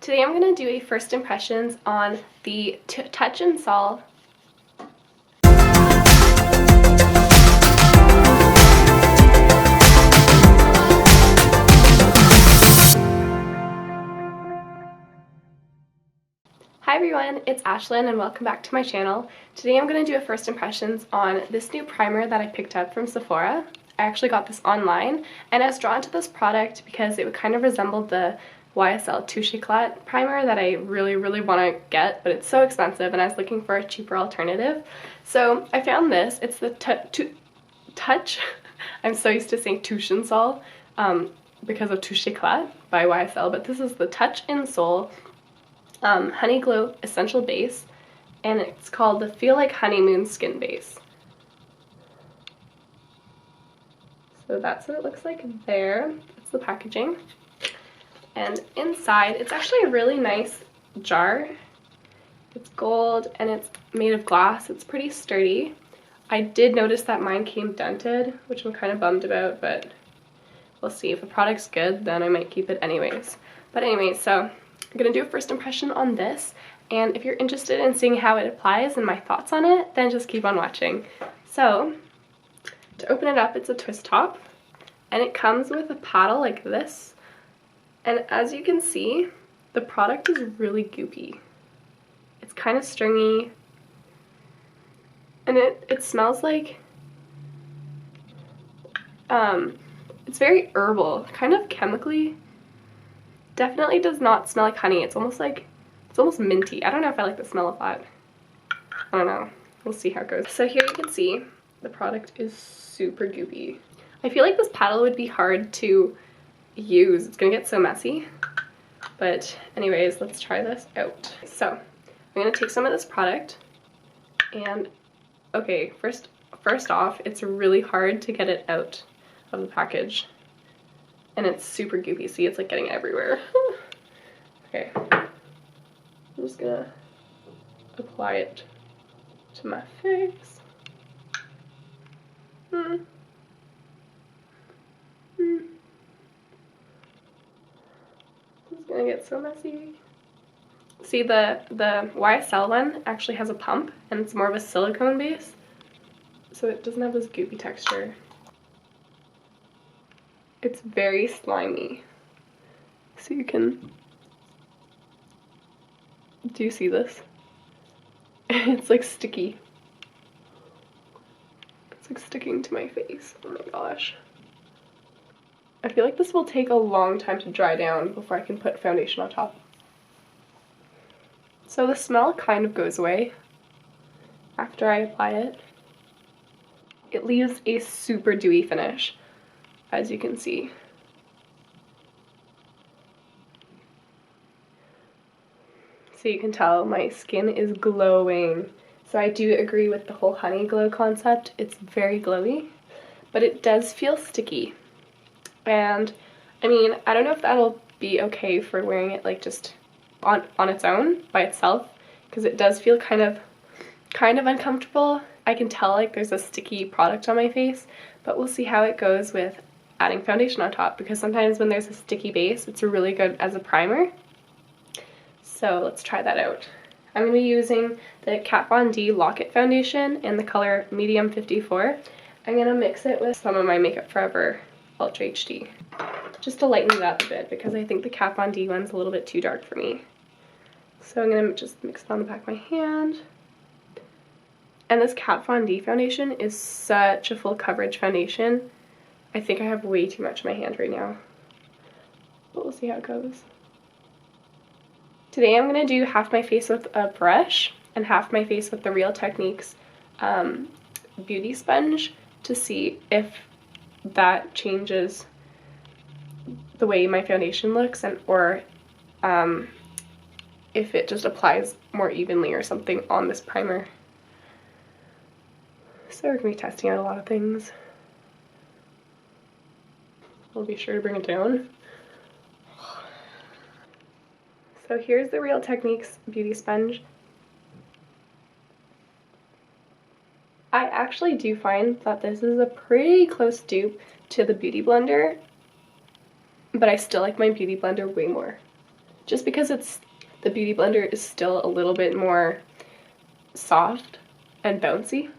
Today I'm going to do a first impressions on the Touch and Sol. Hi everyone, it's Ashlyn and welcome back to my channel. Today I'm going to do a first impressions on this new primer that I picked up from Sephora. I actually got this online and I was drawn to this product because it would kind of resemble the YSL Touche Éclat primer that I really want to get, but it's so expensive and I was looking for a cheaper alternative. So I found this. It's the Touch, I'm so used to saying Touche and Sol because of Touche Éclat by YSL, but this is the Touch and Sol Honey Glow Essential Base, and it's called the Feel Like Honeymoon Skin Base. So that's what it looks like there. That's the packaging. And inside, it's actually a really nice jar. It's gold and it's made of glass. It's pretty sturdy. I did notice that mine came dented, which I'm kind of bummed about, but we'll see. If the product's good, then I might keep it anyways. But anyways, so I'm going to do a first impression on this, and if you're interested in seeing how it applies and my thoughts on it, then just keep on watching. So, to open it up, it's a twist top, and it comes with a paddle like this, and as you can see, the product is really goopy. It's kind of stringy, and it smells like, it's very herbal, kind of chemically. Definitely does not smell like honey. It's almost minty. I don't know if I like the smell of that. I don't know. We'll see how it goes. So here you can see the product is super goopy. I feel like this paddle would be hard to use. It's gonna get so messy. But anyways, let's try this out. So I'm gonna take some of this product and okay, first off, it's really hard to get it out of the package. And it's super goopy. See, it's like getting everywhere. Okay, I'm just gonna apply it to my face. It's gonna get so messy. See, the YSL one actually has a pump, and it's more of a silicone base, so it doesn't have this goopy texture. It's very slimy. So you can, do you see this? It's like sticky. It's like sticking to my face. Oh my gosh. I feel like this will take a long time to dry down before I can put foundation on top. So the smell kind of goes away after I apply it. It leaves a super dewy finish, as you can see. So you can tell my skin is glowing. So I do agree with the whole honey glow concept. It's very glowy, but it does feel sticky. And I mean, I don't know if that'll be okay for wearing it like just on its own by itself, because it does feel kind of uncomfortable. I can tell like there's a sticky product on my face, but we'll see how it goes with adding foundation on top, because sometimes when there's a sticky base, it's really good as a primer. So let's try that out. I'm going to be using the Kat Von D Lock-It foundation in the color Medium 54. I'm going to mix it with some of my Makeup Forever Ultra HD, just to lighten it up a bit, because I think the Kat Von D one's a little bit too dark for me. So I'm going to just mix it on the back of my hand. And this Kat Von D foundation is such a full coverage foundation. I think I have way too much in my hand right now, but we'll see how it goes. Today I'm going to do half my face with a brush and half my face with the Real Techniques beauty sponge to see if that changes the way my foundation looks, and or if it just applies more evenly or something on this primer. So we're going to be testing out a lot of things. I'll be sure to bring it down. So here's the Real Techniques beauty sponge. I actually do find that this is a pretty close dupe to the Beauty Blender, but I still like my Beauty Blender way more. just because the Beauty Blender is still a little bit more soft and bouncy.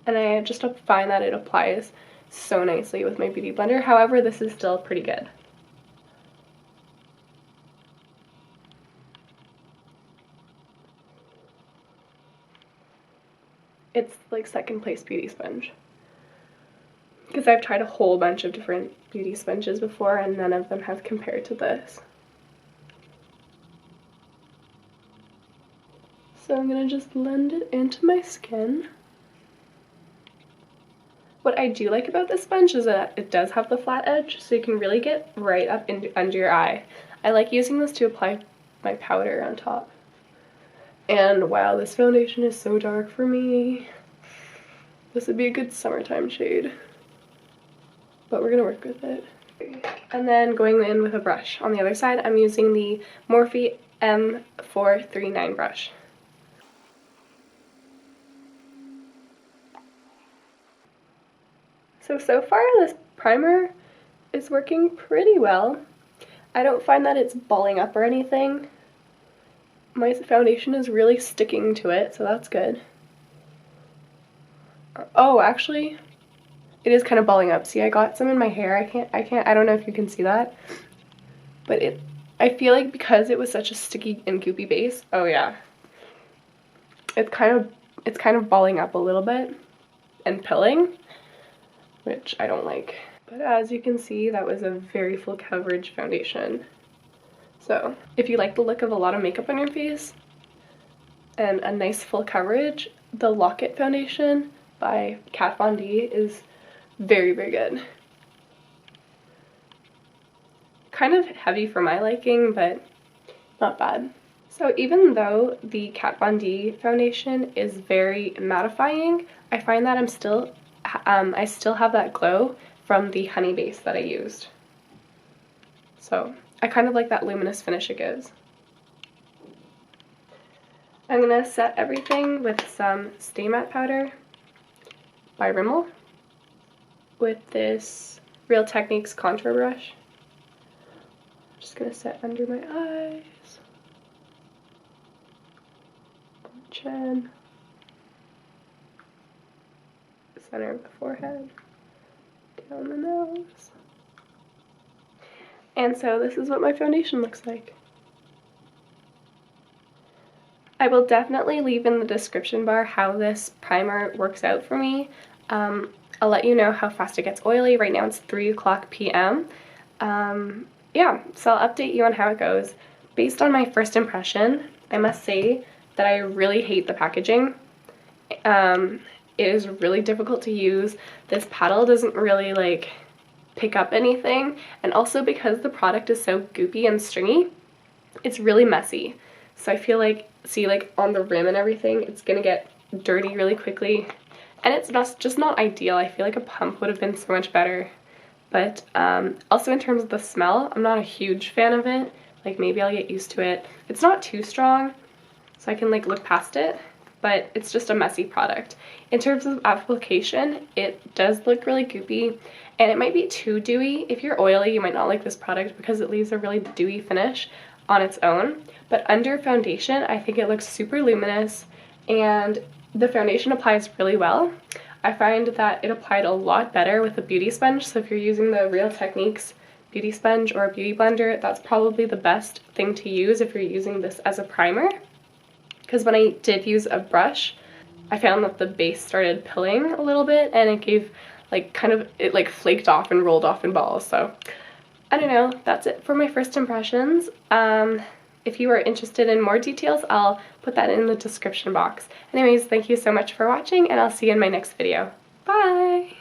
And I just find that it applies so nicely with my Beauty Blender. However, this is still pretty good. It's like second place beauty sponge. Because I've tried a whole bunch of different beauty sponges before and none of them have compared to this. So I'm going to just blend it into my skin. What I do like about this sponge is that it does have the flat edge, so you can really get right up under your eye. I like using this to apply my powder on top. And wow, this foundation is so dark for me. This would be a good summertime shade. But we're gonna work with it. And then going in with a brush. On the other side, I'm using the Morphe M439 brush. So far this primer is working pretty well. I don't find that it's balling up or anything. My foundation is really sticking to it, so that's good. Oh, actually, it is kind of balling up. See, I got some in my hair. I don't know if you can see that. But I feel like because it was such a sticky and goopy base, oh yeah. It's kind of balling up a little bit and pilling, which I don't like. But as you can see, that was a very full coverage foundation. So if you like the look of a lot of makeup on your face and a nice full coverage, the Lock-It foundation by Kat Von D is very, very good. Kind of heavy for my liking, but not bad. So even though the Kat Von D foundation is very mattifying, I find that I still have that glow from the honey base that I used. So I kind of like that luminous finish it gives. I'm going to set everything with some Stay Matte powder by Rimmel with this Real Techniques contour brush. I'm just going to set under my eyes, on the chin, the center of the forehead, down the nose. And so this is what my foundation looks like. I will definitely leave in the description bar how this primer works out for me. I'll let you know how fast it gets oily. Right now it's 3:00 p.m. Yeah, so I'll update you on how it goes. Based on my first impression, I must say that I really hate the packaging. It is really difficult to use. This paddle doesn't really like pick up anything, and also because the product is so goopy and stringy, it's really messy. So I feel like, see, like on the rim and everything, it's gonna get dirty really quickly, and it's just not ideal. I feel like a pump would have been so much better. But also in terms of the smell, I'm not a huge fan of it. Like maybe I'll get used to it. It's not too strong, so I can like look past it, but it's just a messy product. In terms of application, it does look really goopy, and it might be too dewy. If you're oily, you might not like this product because it leaves a really dewy finish on its own. But under foundation, I think it looks super luminous, and the foundation applies really well. I find that it applied a lot better with a beauty sponge, so if you're using the Real Techniques beauty sponge or a beauty blender, that's probably the best thing to use if you're using this as a primer. Because when I did use a brush, I found that the base started pilling a little bit, and it gave like it like flaked off and rolled off in balls. So I don't know, that's it for my first impressions. If you are interested in more details, I'll put that in the description box. Anyways, thank you so much for watching, and I'll see you in my next video. Bye!